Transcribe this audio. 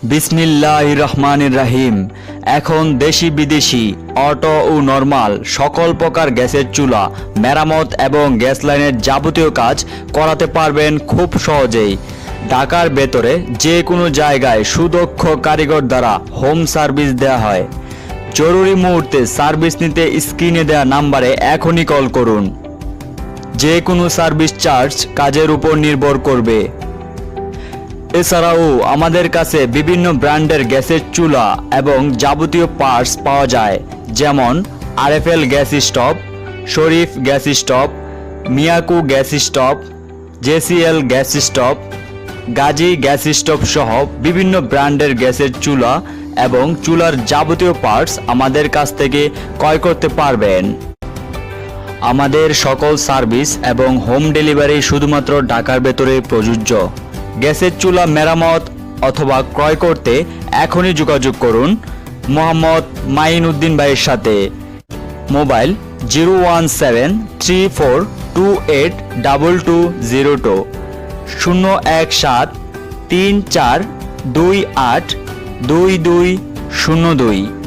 বিসমিল্লাহির রহমানির রহিম। এখন দেশি বিদেশি অটো ও নরমাল সকল প্রকার গ্যাসের চুলা মেরামত এবং গ্যাস লাইনের যাবতীয় কাজ করাতে পারবেন খুব সহজেই। ঢাকার ভেতরে যে কোনো জায়গায় সুদক্ষ কারিগর দ্বারা হোম সার্ভিস দেওয়া হয়। জরুরি মুহূর্তে সার্ভিস নিতে স্ক্রিনে দেওয়া নাম্বারে এখনই কল করুন। যে কোনো সার্ভিস চার্জ কাজের উপর নির্ভর করবে। এছাড়াও আমাদের কাছে বিভিন্ন ব্র্যান্ডের গ্যাসের চুলা এবং যাবতীয় পার্টস পাওয়া যায়, যেমন RFL gas stove, Sharif gas stove, Miyako gas stove, JCL gas stove, Gazi gas stove সহ বিভিন্ন ব্র্যান্ডের গ্যাসের চুলা এবং চুলার যাবতীয় পার্টস আমাদের কাছ থেকে ক্রয় করতে পারবেন। আমাদের সকল সার্ভিস এবং হোম ডেলিভারি শুধুমাত্র ঢাকার ভেতরে প্রযোজ্য। গ্যাসের চুলা মেরামত অথবা ক্রয় করতে এখনই যোগাযোগ করুন মোহাম্মদ মাইনুদ্দিন ভাইয়ের সাথে। মোবাইল 01734282202 01734282202।